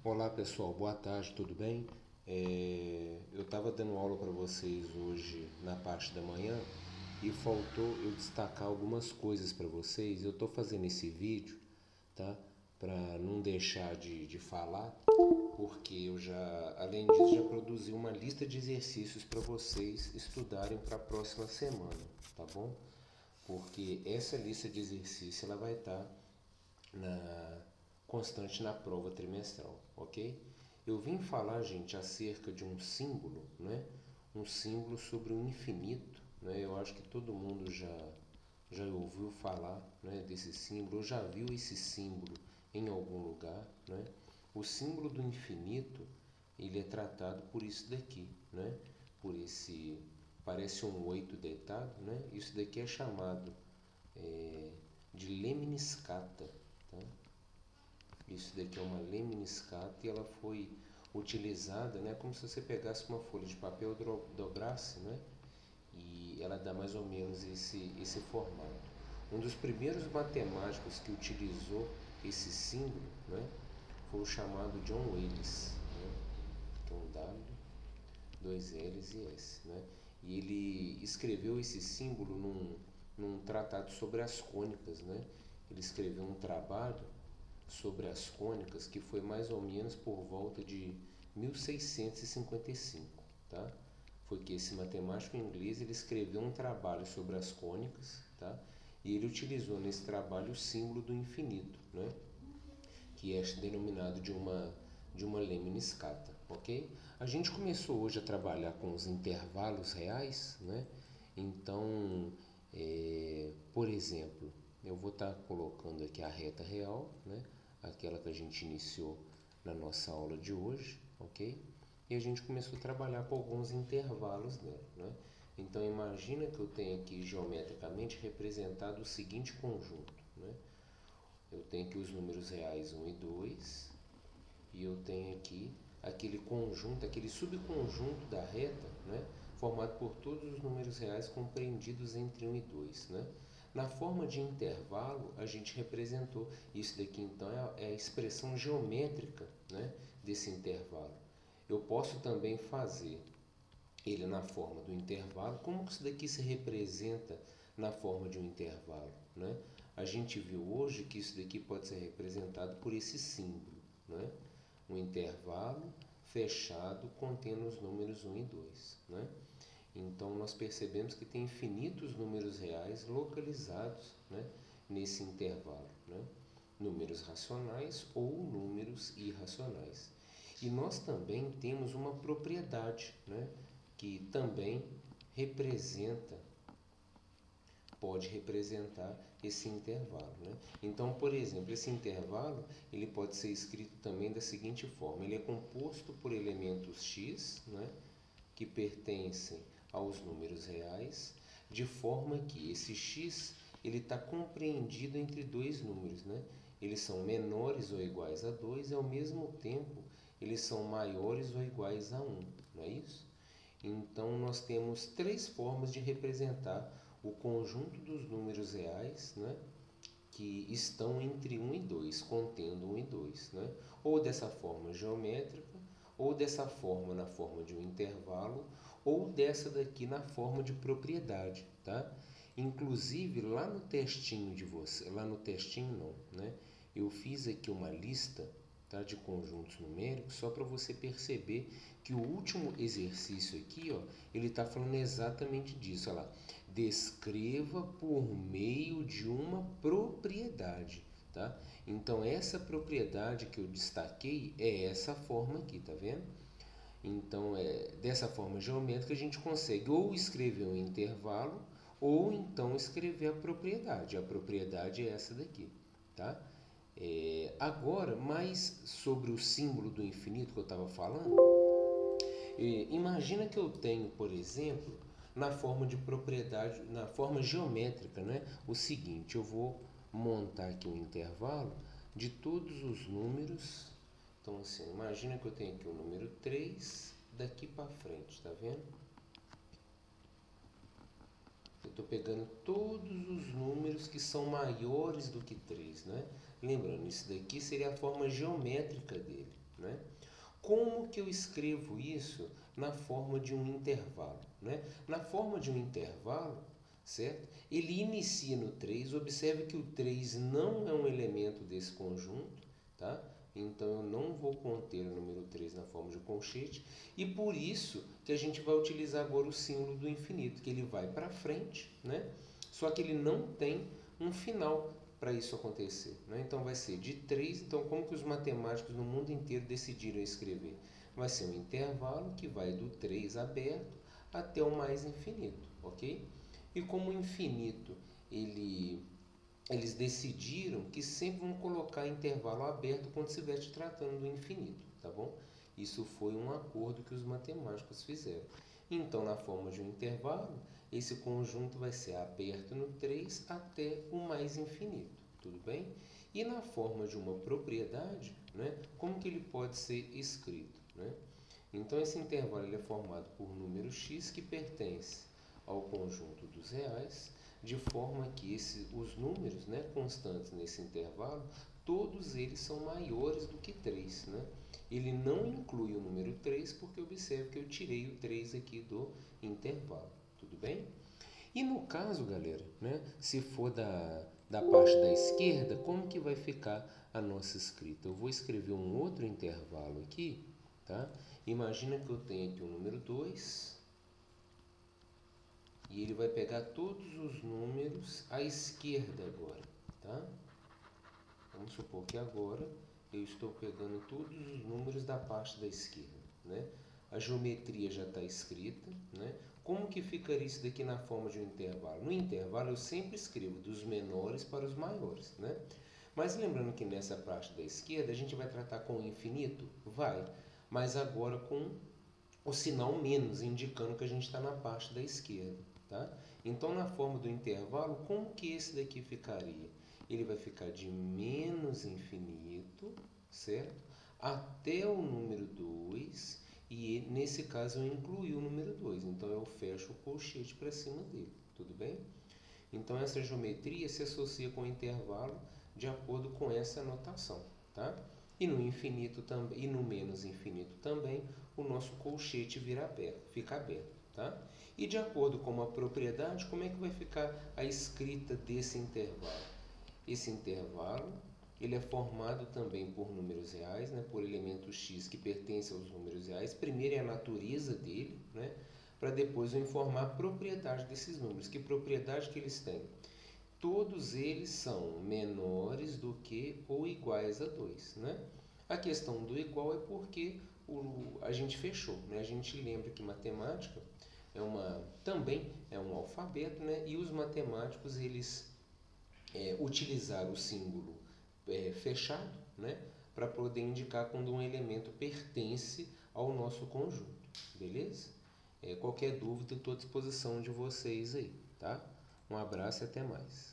Olá pessoal, boa tarde, tudo bem? Eu estava dando aula para vocês hoje na parte da manhã e faltou eu destacar algumas coisas para vocês. Eu estou fazendo esse vídeo, tá? Para não deixar de falar, porque eu já, além disso, já produzi uma lista de exercícios para vocês estudarem para a próxima semana, tá bom? Porque essa lista de exercícios ela vai estar na constante na prova trimestral, ok? Eu vim falar, gente, acerca de um símbolo, né? Um símbolo sobre o infinito, né? Eu acho que todo mundo já ouviu falar, né, desse símbolo, ou já viu esse símbolo em algum lugar, né? O símbolo do infinito, ele é tratado por isso daqui, né? Por esse, parece um 8 deitado, né? Isso daqui é chamado de lemniscata, tá? Isso daqui é uma lemniscata e ela foi utilizada, né, como se você pegasse uma folha de papel, dobrasse, né, e ela dá mais ou menos esse formato. Um dos primeiros matemáticos que utilizou esse símbolo, né, foi o chamado John Wales, né, que é um W, dois L's e S, né, e ele escreveu esse símbolo num tratado sobre as cônicas, né. Ele escreveu um trabalho sobre as cônicas que foi mais ou menos por volta de 1655, tá? Foi que esse matemático inglês ele escreveu um trabalho sobre as cônicas, tá? E ele utilizou nesse trabalho o símbolo do infinito, né? Que é denominado de uma lemniscata, ok? A gente começou hoje a trabalhar com os intervalos reais, né? Então, por exemplo, eu vou estar colocando aqui a reta real, né? Aquela que a gente iniciou na nossa aula de hoje, ok? E a gente começou a trabalhar com alguns intervalos dela, né? Então imagina que eu tenho aqui geometricamente representado o seguinte conjunto, né? Eu tenho aqui os números reais 1 e 2 e eu tenho aqui aquele conjunto, aquele subconjunto da reta, né, formado por todos os números reais compreendidos entre 1 e 2. Né? Na forma de intervalo, a gente representou isso daqui, então, é a expressão geométrica, né, desse intervalo. Eu posso também fazer ele na forma do intervalo. Como que isso daqui se representa na forma de um intervalo, né? A gente viu hoje que isso daqui pode ser representado por esse símbolo, né? Um intervalo fechado contendo os números 1 e 2, né? Então nós percebemos que tem infinitos números reais localizados, né, nesse intervalo, né? Números racionais ou números irracionais. E nós também temos uma propriedade, né, que também representa, pode representar esse intervalo, né? Então, por exemplo, esse intervalo ele pode ser escrito também da seguinte forma: ele é composto por elementos x, né, que pertencem aos números reais, de forma que esse x ele está compreendido entre dois números, né? Eles são menores ou iguais a 2 e ao mesmo tempo eles são maiores ou iguais a 1, não é isso? Então nós temos três formas de representar o conjunto dos números reais, né, que estão entre 1 e 2, contendo 1 e 2. Né? Ou dessa forma geométrica, ou dessa forma na forma de um intervalo, ou dessa daqui na forma de propriedade. Tá? Inclusive lá no textinho de você, lá no textinho não, né? Eu fiz aqui uma lista, tá, de conjuntos numéricos só para você perceber que o último exercício aqui, ó, ele está falando exatamente disso. Olha lá, descreva por meio de uma propriedade, tá? Então essa propriedade que eu destaquei é essa forma aqui, tá vendo? Então, dessa forma geométrica a gente consegue ou escrever um intervalo ou então escrever a propriedade. A propriedade é essa daqui, tá? Agora, mais sobre o símbolo do infinito que eu estava falando, imagina que eu tenho, por exemplo, na forma de propriedade, na forma geométrica, né? O seguinte, eu vou montar aqui um intervalo de todos os números. Então, assim, imagina que eu tenho aqui o número 3 daqui para frente, tá vendo? Eu estou pegando todos os números que são maiores do que 3, né? Lembrando, isso daqui seria a forma geométrica dele, né? Como que eu escrevo isso na forma de um intervalo, né? Na forma de um intervalo, certo? Ele inicia no 3, observe que o 3 não é um elemento desse conjunto, tá? Então eu não vou conter o número 3 na forma de colchete, e por isso que a gente vai utilizar agora o símbolo do infinito, que ele vai para frente, né? Só que ele não tem um final para isso acontecer, né? Então vai ser de 3, então como que os matemáticos no mundo inteiro decidiram escrever? Vai ser um intervalo que vai do 3 aberto até o mais infinito, ok? E como o infinito, eles decidiram que sempre vão colocar intervalo aberto quando estiver te tratando do infinito, tá bom? Isso foi um acordo que os matemáticos fizeram. Então, na forma de um intervalo, esse conjunto vai ser aberto no 3 até o mais infinito, tudo bem? E na forma de uma propriedade, né, como que ele pode ser escrito, né? Então, esse intervalo ele é formado por número x que pertence ao conjunto dos reais, de forma que os números, né, constantes nesse intervalo, todos eles são maiores do que 3. Né? Ele não inclui o número 3, porque observe que eu tirei o 3 aqui do intervalo. Tudo bem? E no caso, galera, né, se for da parte da esquerda, como que vai ficar a nossa escrita? Eu vou escrever um outro intervalo aqui, tá? Imagina que eu tenho aqui o número 2, e ele vai pegar todos os números à esquerda agora, tá? Vamos supor que agora eu estou pegando todos os números da parte da esquerda, né? A geometria já está escrita, né? Como que ficaria isso daqui na forma de um intervalo? No intervalo eu sempre escrevo dos menores para os maiores, né? Mas lembrando que nessa parte da esquerda a gente vai tratar com o infinito? Vai, mas agora com o sinal menos, indicando que a gente está na parte da esquerda, tá? Então, na forma do intervalo, como que esse daqui ficaria? Ele vai ficar de menos infinito, certo? Até o número 2, e nesse caso eu incluí o número 2, então eu fecho o colchete para cima dele, tudo bem? Então, essa geometria se associa com o intervalo de acordo com essa notação, tá? E no infinito também, e no menos infinito também, o nosso colchete fica aberto, tá? E de acordo com uma propriedade, como é que vai ficar a escrita desse intervalo? Esse intervalo, ele é formado também por números reais, né, por elementos x que pertencem aos números reais. Primeiro é a natureza dele, né, para depois eu informar a propriedade desses números. Que propriedade que eles têm? Todos eles são menores do que ou iguais a 2, né? A questão do igual é porque a gente fechou, né? A gente lembra que matemática também é um alfabeto, né? E os matemáticos eles utilizaram o símbolo fechado, né? Para poder indicar quando um elemento pertence ao nosso conjunto, beleza? Qualquer dúvida, estou à disposição de vocês aí, tá? Um abraço e até mais.